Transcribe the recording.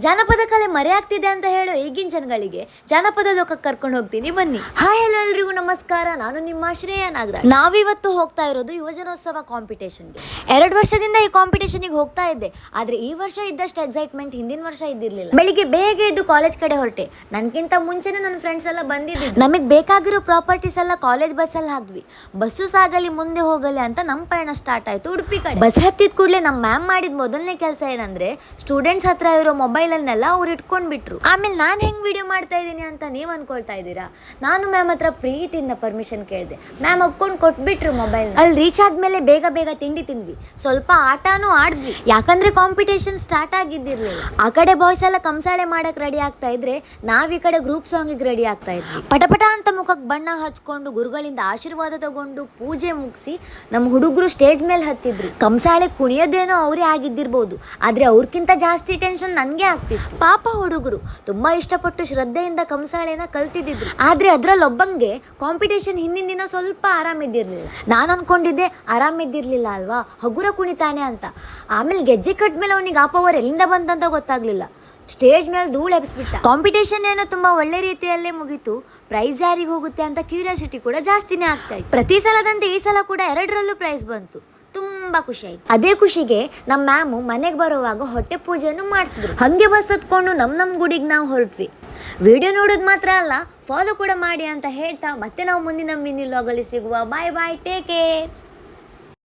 ಜಾನಪದ ಕಲೆ ಮರೆಯಾಗ್ತಿದೆ ಅಂತ ಹೇಳೋ ಈಗಿನ ಜನಗಳಿಗೆ ಜಾನಪದ ಲೋಕಕ್ಕೆ ಕರ್ಕೊಂಡು ಹೋಗ್ತೀನಿ ಬನ್ನಿ. ಹಾಯ್ ಹಲೋ ಎಲ್ರಿಗೂ ನಮಸ್ಕಾರ, ನಾನು ನಿಮ್ಮ ಶ್ರೇಯ ನಾಗರಾಜ್. ನಾವಿವತ್ತು ಹೋಗ್ತಾ ಇರೋದು ಯುವಜನೋತ್ಸವ ಕಾಂಪಿಟೇಷನ್ಗೆ. 2 ವರ್ಷದಿಂದ ಈ ಕಾಂಪಿಟೇಷನ್ಗೆ ಹೋಗ್ತಾ ಇದ್ದೆ, ಆದ್ರೆ ಈ ವರ್ಷ ಇದ್ದಷ್ಟು ಎಕ್ಸೈಟ್ಮೆಂಟ್ ಹಿಂದಿನ ವರ್ಷ ಇದ್ದಿರ್ಲಿಲ್ಲ. ಬೆಳಿಗ್ಗೆ ಬೇಗ ಎದ್ದು ಕಾಲೇಜ್ ಕಡೆ ಹೊರಟೆ. ನನ್ಗಿಂತ ಮುಂಚೆನೆ ನನ್ನ ಫ್ರೆಂಡ್ಸ್ ಎಲ್ಲ ಬಂದಿದ್ದು. ನಮಗೆ ಬೇಕಾಗಿರೋ ಪ್ರಾಪರ್ಟೀಸ್ ಎಲ್ಲ ಕಾಲೇಜ್ ಬಸ್ಸಲ್ಲಿ ಹಾಕ್ದ್ವಿ. ಬಸ್ಸು ಸಾಗಲಿ ಮುಂದೆ ಹೋಗಲಿ ಅಂತ ನಮ್ಮ ಪಯಣ ಸ್ಟಾರ್ಟ್ ಆಯ್ತು ಉಡುಪಿ ಕಡೆ. ಬಸ್ ಹತ್ತಿದ ಕೂಡಲೇ ನಮ್ಮ ಮ್ಯಾಮ್ ಮಾಡಿದ ಮೊದಲನೇ ಕೆಲಸ ಏನಂದ್ರೆ ಸ್ಟೂಡೆಂಟ್ಸ್ ಹತ್ರ ಇರೋ ಮೊಬೈಲ್ ಅನ್ನೆಲ್ಲ ಅವ್ರು ಇಟ್ಕೊಂಡ್ ಬಿಟ್ರು. ಆಮೇಲೆ ನಾನು ಹೆಂಗ್ ವಿಡಿಯೋ ಮಾಡ್ತಾ ಇದ್ದೀನಿ ಅಂತ ನೀವ್ ಅನ್ಕೊಳ್ತಾ ಇದ್ದೀರಾ. ನಾನು ಮ್ಯಾಮ್ ಹತ್ರ ಪ್ರೀತಿಯಿಂದ ಪರ್ಮಿಷನ್ ಕೇಳಿದೆ. ಮ್ಯಾಮ್ ಒಪ್ಕೊಂಡು ಕೊಟ್ಬಿಟ್ರು ಮೊಬೈಲ್. ಅಲ್ಲಿ ರೀಚ್ ಆದ್ಮೇಲೆ ಬೇಗ ಬೇಗ ತಿಂಡಿ ತಿಂದ್ವಿ, ಸ್ವಲ್ಪ ಆಟನೂ ಆಡಿದ್ವಿ. ಯಾಕಂದ್ರೆ ಕಾಂಪಿಟೇಷನ್ ಸ್ಟಾರ್ಟ್ ಆಗಿದ್ದಿರ್ಲಿಲ್ಲ. ಆ ಕಡೆ ಬಾಯ್ಸ್ ಎಲ್ಲ ಕಂಸಾಳೆ ಮಾಡಕ್ ರೆಡಿ ಆಗ್ತಾ ಇದ್ರೆ ನಾವ್ ಈ ಕಡೆ ಗ್ರೂಪ್ ಸಾಂಗ್ ರೆಡಿ ಆಗ್ತಾ ಇದ್ವಿ. ಪಟಪಟ ಅಂತ ಮುಖಕ್ಕೆ ಬಣ್ಣ ಹಚ್ಕೊಂಡು ಗುರುಗಳಿಂದ ಆಶೀರ್ವಾದ ತಗೊಂಡು ಪೂಜೆ ಮುಗಿಸಿ ನಮ್ಮ ಹುಡುಗರು ಸ್ಟೇಜ್ ಮೇಲೆ ಹತ್ತಿದ್ರು. ಕಂಸಾಳೆ ಕುಣಿಯೋದೇನೋ ಅವರೇ ಆಗಿದ್ದಿರ್ಬೋದು, ಆದ್ರೆ ಅವ್ರಕ್ಕಿಂತ ಜಾಸ್ತಿ ಟೆನ್ಷನ್ ನನ್ಗೆ ಆಗ್ತಿತ್ತು. ಪಾಪ ಹುಡುಗರು ತುಂಬಾ ಇಷ್ಟಪಟ್ಟು ಶ್ರದ್ಧೆಯಿಂದ ಕಂಸಾಳೆನ ಕಲ್ತಿದ್ರು. ಆದ್ರೆ ಅದ್ರಲ್ಲೊಬ್ಬಂಗೆ ಕಾಂಪಿಟೇಷನ್ ಹಿಂದಿನ ದಿನ ಸ್ವಲ್ಪ ಆರಾಮಿದ್ದಿರ್ಲಿಲ್ಲ. ನಾನು ಅನ್ಕೊಂಡಿದ್ದೆ ಆರಾಮಿದ್ದಿರ್ಲಿಲ್ಲ ಅಲ್ವಾ, ಹಗುರ ಕುಣಿತಾನೆ ಅಂತ. ಆಮೇಲೆ ಗೆಜ್ಜೆ ಕಟ್ಮೇಲೆ ಅವನಿಗೆ ಆ ಪವರ್ ಎಲ್ಲಿಂದ ಬಂತಂತ ಗೊತ್ತಾಗ್ಲಿಲ್ಲ. ಸ್ಟೇಜ್ ಮೇಲೆ ಧೂಳು ಎಬ್ಸ್ಬಿಟ್ಟ. ಕಾಂಪಿಟೇಷನ್ ಏನೋ ತುಂಬಾ ಒಳ್ಳೆ ರೀತಿಯಲ್ಲೇ ಮುಗೀತು. ಪ್ರೈಸ್ ಯಾರಿಗೆ ಹೋಗುತ್ತೆ ಅಂತ ಕ್ಯೂರಿಯಾಸಿಟಿ ಕೂಡ ಜಾಸ್ತಿನೇ ಆಗ್ತಾ ಇತ್ತು. ಪ್ರತಿ ಸಲದಂತೆ ಈ ಸಲ ಕೂಡ 2ರಲ್ಲೂ ಪ್ರೈಸ್ ಬಂತು. ತುಂಬಾ ಖುಷಿ ಆಯ್ತು. ಅದೇ ಖುಷಿಗೆ ನಮ್ಮ ಮ್ಯಾಮು ಮನೆಗೆ ಬರುವಾಗ ಹೊಟ್ಟೆ ಪೂಜೆಯನ್ನು ಮಾಡಿಸಿದ್ರು. ಹಂಗೆ ಬಸ್ ಹತ್ಕೊಂಡು ನಮ್ ಗುಡಿಗೆ ನಾವು ಹೊರಟ್ವಿ. ವಿಡಿಯೋ ನೋಡೋದು ಮಾತ್ರ ಅಲ್ಲ, ಫಾಲೋ ಕೂಡ ಮಾಡಿ ಅಂತ ಹೇಳ್ತಾ ಮತ್ತೆ ನಾವು ಮುಂದಿನ ಮಿನಿ ವ್ಲಾಗಲ್ಲಿ ಸಿಗುವ. ಬಾಯ್ ಬಾಯ್, ಟೇಕ್ ಕೇರ್.